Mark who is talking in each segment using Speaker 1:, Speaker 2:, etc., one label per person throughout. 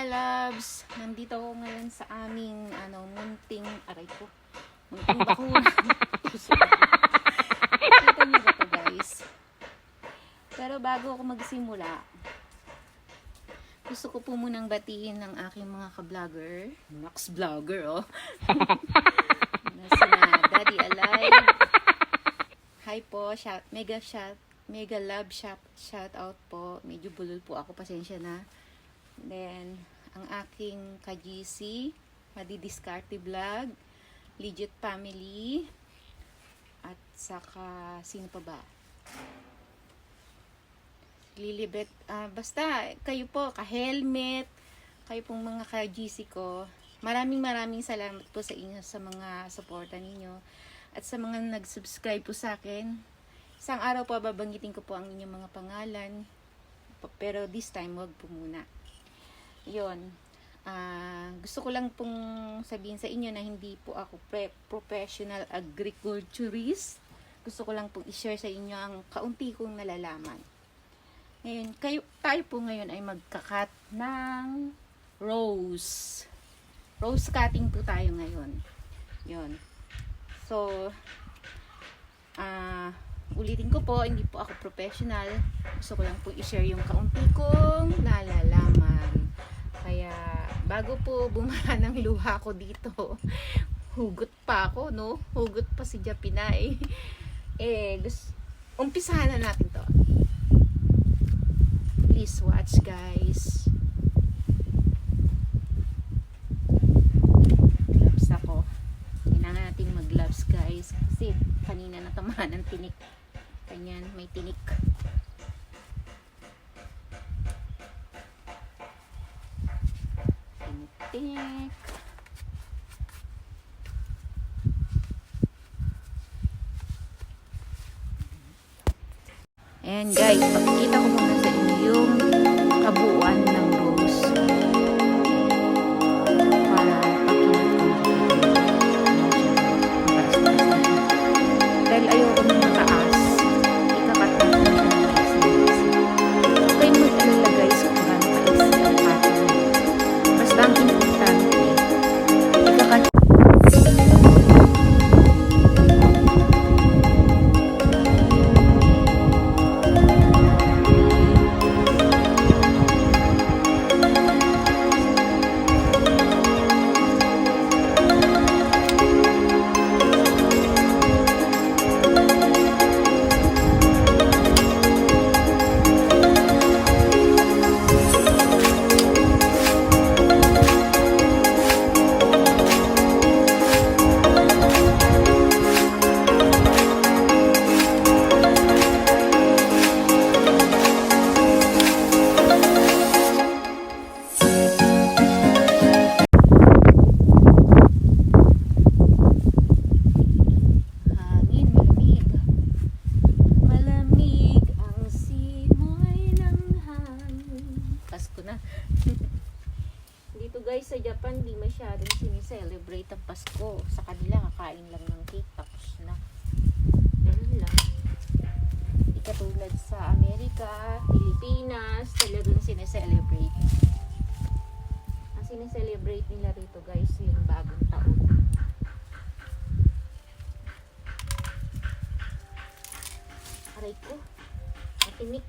Speaker 1: loves! Nandito ako ngayon sa aming munting aray ko. Munting bakuran. Kita niyo ba to, guys? Pero bago ako magsimula, gusto ko po munang batiin ng aking mga ka-vlogger. Max vlogger, oh. Sina Daddy Alive. Hi po, mega love shout out po. Medyo bulol po ako, pasensya na. Then, ang aking ka-GC, Madidiskarte Vlog, Legit Family, at saka, sino pa ba? Lilibet, basta, kayo po, ka-helmet, kayo pong mga ka-GC ko. Maraming salamat po sa inyo, sa mga suporta ninyo, at sa mga nag-subscribe po sa akin. Isang araw po, babanggitin ko po ang inyong mga pangalan, pero this time, wag po muna. Yun, gusto ko lang pong sabihin sa inyo na hindi po ako professional agriculturist. Gusto ko lang pong i-share sa inyo ang kaunti kong nalalaman. Ngayon, tayo po ngayon ay magkakat ng rose cutting po tayo ngayon. Yun. So, ulitin ko po, hindi po ako professional. Gusto ko lang po i-share yung kaunti kong nalalaman. Kaya, bago po bumara ng luha ko dito, hugot pa ako, no? Hugot pa si Japinay. Umpisahan na natin to. Please watch, guys. Gloves ako. Kailangan natin mag-gloves, guys. Kasi, kanina natamaan ng tinik. Ganyan, may tinik. Tinik. Ayan, guys, pakikita ko muna sa inyo yung kabuuan ng rose. Para pakinat ko dahil ayoko nung mataas, ikakat natin siya ng isa. Huwag kayong mag-alala, guys, kung gaano kaisi ang pattern. Basta ang importante, ikakat. Dito guys sa Japan, di masyadong sinicelebrate ang Pasko. Sa kanila, kakain lang ng cake, tapos na. Ganun lang. Di katulad sa Amerika, Pilipinas, talagang sinicelebrate. Ang sinicelebrate nila rito guys, yung bagong taon. Aray ko, matinik.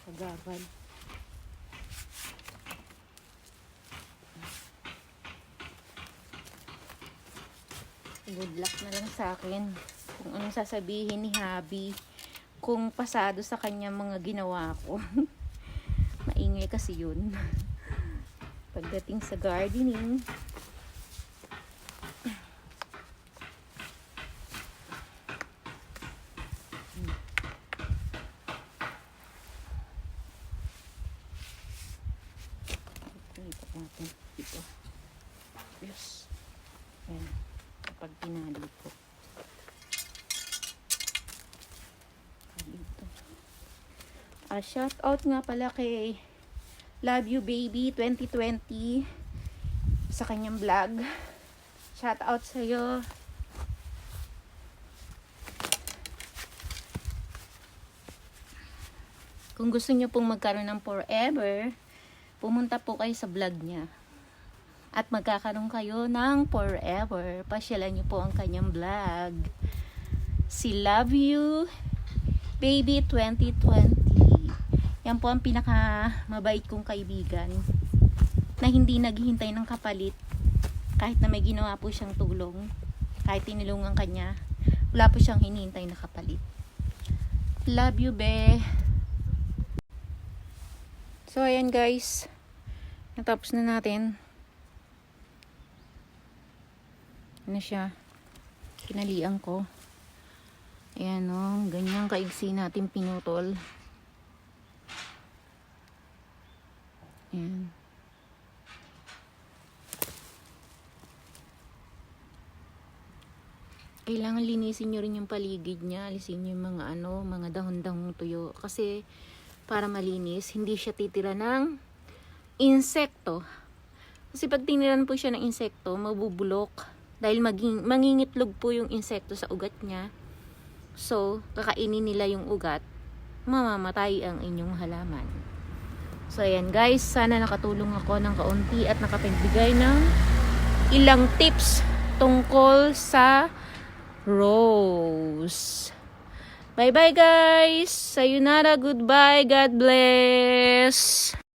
Speaker 1: Sa gabal. Good luck na lang sa akin kung anong sasabihin ni Habi kung pasado sa kanya mga ginawa ko. Maingay kasi yun. pagdating sa gardening. Ito natin dito. Yes. Ayan. Kapag pinali po. Dito. Shout out nga pala kay Love You Baby 2020 sa kanyang vlog. Shout out sa iyo. Kung gusto niyo pong magkaroon ng forever, pumunta po kayo sa vlog niya. At magkakaroon kayo ng forever. Pasyalan niyo po ang kanyang vlog. Si Love You Baby 2020. Yan po ang pinaka mabait kong kaibigan na hindi naghihintay ng kapalit kahit na may ginawa po siyang tulong, kahit tinulungan kanya, wala po siyang hinihintay na kapalit. Love you, be. So ayan guys, natapos na natin. Ano siya, kinalian ko. Ayan o, ganyan kaigsi natin pinutol. Ayan. Kailangan linisin nyo rin yung paligid niya. Alisin nyo yung mga mga dahon-dahong tuyo. Kasi para malinis, hindi siya titira ng insekto. Kasi pag tiniran po siya ng insekto, mabubulok. Dahil mangingitlog po yung insekto sa ugat niya. So, kakainin nila yung ugat. Mamamatay ang inyong halaman. So, ayan guys. Sana nakatulong ako ng kaunti at nakapagbigay ng ilang tips tungkol sa rose. Bye-bye guys! Sayonara, goodbye, God bless!